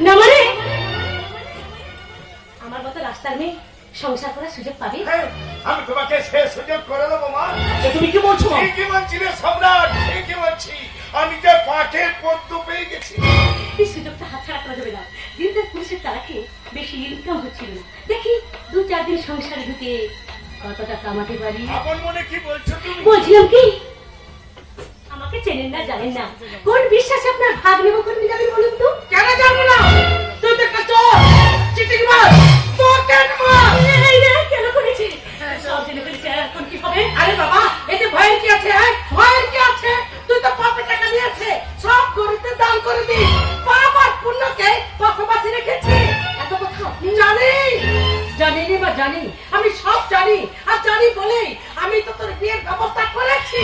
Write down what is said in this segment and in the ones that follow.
না মানে আমার মতো রাস্তার মেয়ে সংসার করার সুযোগ পাবি? আমি তোমাকে সে সুযোগ করে দেবো মা। তুমি কি বলছো? ঠিকই বলছি রে সম্রাট, ঠিকই বলছি। আমি যে পাকে পদ্ম পেয়ে গেছি। এই সুযোগটা হাতছাড়া করা যাবে না। দিনদার পুলিশের তারাকে বেশি ইনকাম হচ্ছিল না, দেখি 2-4 দিন সংসারে ঢুকে কতটা কামাতে পারি। আপন মনে কি বলছো তুমি? বলছিলাম কি, আমাকে চেনেন না জানেন না, কোন বিশ্বাসে আপনার ভাগ নেব করতে যাবেন বলুন তো? কেন জানবো না? তুই তো একটা চোর, চিটিংবাজ, পকেটমার। এই না কেন করেছে? সব জেনে ফেলেছে, এখন কি হবে? আরে বাবা, এতে ভয়ের কি আছে? ভয়ের কি আছে? তুই তো পাপে টাকা দিয়েছে, সব গরিবদের দান করে দিস। পাপ আর পুণ্যকে পাশাপাশি রেখেছি। এত কথা আপনি জানি জানি বা জানি, আমি সব জানি। আর জানি বলেই আমি তো তোর বিয়ের ব্যবস্থা করেছি।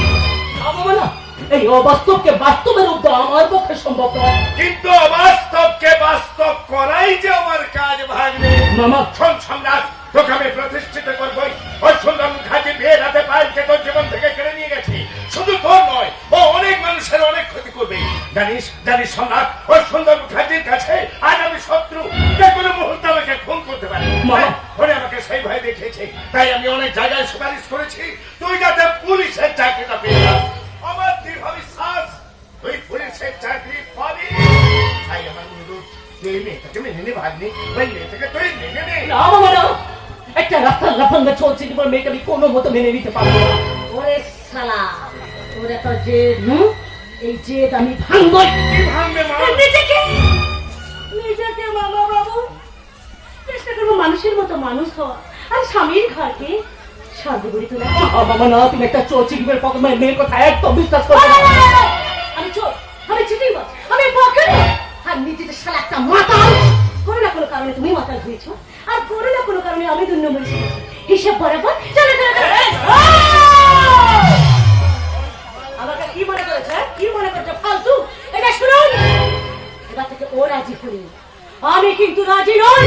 এই অবাস্তবকে বাস্তবের রূপ দেওয়া আমার পক্ষে সম্ভব নয়। কিন্তু অবাস্তবকে বাস্তব করাই যে আমার কাজ ভাগ্নে। মামা, শোন সম্রাট, তোকে আমি প্রতিষ্ঠিত করবই। ওই সুন্দর মুখার্জি বিয়ে রাতে পায়েলকে তোর জীবন থেকে কেড়ে নিয়ে গেছে। শুধু তোর নয়, ও অনেক মানুষের অনেক ক্ষতি করবে। জানিস সম্রাট, ওই সুন্দর মুখার্জির কাছে আজ আমি শত্রু। যে কোনো মুহূর্তে আমাকে খুন করতে পারে। ওরে আমাকে সেই ভয় দেখিয়েছে, তাই আমি অনেক জায়গায় সুপারিশ করেছি তুই যাতে পুলিশের চাকরিটা পেয়ে যাস। আমার দৃঢ় বিশ্বাস তুই পুলিশের চাকরি পাবি। তাই আমার অনুরোধ, তুই মেয়েটাকে মেনে নে ভাগ্নে। ওই মেয়েটাকে তুই মেনে নে। না বাবা না, একটা রাস্তার লাফাঙ্গা চলছে, তোমার মেয়েকে আমি কোনো মতো মেনে নিতে পারবো না। ওরে শালা, তোর এত জেদ, এই জেদ আমি ভাঙবই। কি ভাঙবে মা? নিজেকে মামা বাবু চেষ্টা করবো মানুষের মতো মানুষ হওয়া, আর স্বামীর ঘরকে স্বর্গ গড়ে তোলা। বাবা না, তুমি একটা চোর চিটিংবাজ পকেটমার মেয়ের কথা একদম বিশ্বাস করো না। আমি চোর, আমি চিটিংবাজ, আমি পকেট, আর নিজেদের শালা একটা মাতাল। কোনো না কোনো কারণে তুমি মাতাল হয়েছো, আর কোনো না কোনো কারণে আমি 2 নম্বরে শিখেছি। হিসাব বরাবর চলো চলো চলো। আমাকে কি মনে করেছে? কি মনে করছো ফালতু? এটা শুনুন, এবার থেকে ও রাজি করি, আমি কিন্তু রাজি নই।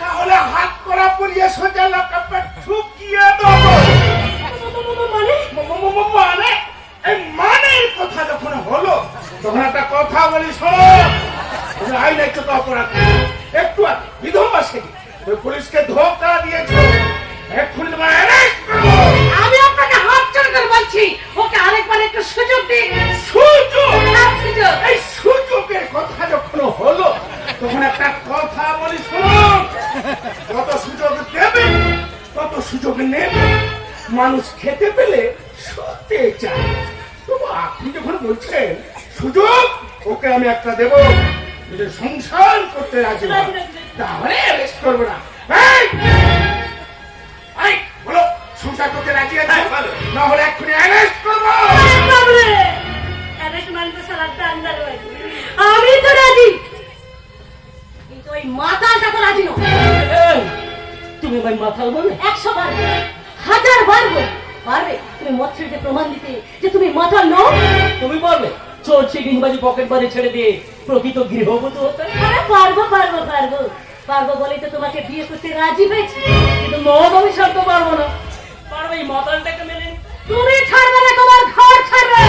তাহলে হাত করা পরিয়ে সোজা লকাপে ঠুকিয়ে দেবো। মানে মানে এই মানের কথা যখন হলো, তখন একটা কথা বলি শোনো। আইন একটু তো অপরাধ একটু আগে বিধবা সেটি পুলিশকে ধোকা দিয়েছে। এক্ষুনি তোমার অ্যারেস্ট করবো। আমি আপনাকে হাত জোড় করে বলছি, ওকে আরেকবার একটু সুযোগ দিন। সুযোগ? সুযোগ? এই সুযোগের কথা যখন হলো, তখন একটা কথা বলি শোনো। কত সুযোগ দেবে কত সুযোগ নেবে। মানুষ খেতে পেলে শুতে চায়। তবু আপনি যখন বলছেন সুযোগ, ওকে আমি একটা দেব। যদি সংসার করতে রাজি হয়, তাহলে অ্যারেস্ট করবো না। বলো, সংসার করতে রাজি আছে? না হলে এক্ষুনি অ্যারেস্ট করবো। আমি তো রাজি, কিন্তু ওই মাতালটা তো রাজি নয়। তুমি ভাই মাথাল বলে 100 বার, 1000 বার বল, পারবে তুমি মদ ছেড়ে প্রমাণ দিতে যে তুমি মাতাল নও? তুমি পারবে চোর চিটিংবাজি পকেট বাড়ি ছেড়ে দিয়ে প্রকৃত গৃহবধূ হতে? আরে পারবো পারবো পারবো পারবো বলেই তো তোমাকে বিয়ে করতে রাজি হয়েছি। কিন্তু মদ আমি ছাড়তে পারবো না। পারবে এই মাতালটাকে মেনে? তুমি ছাড়বে না, তোমার ঘর ছাড়বে।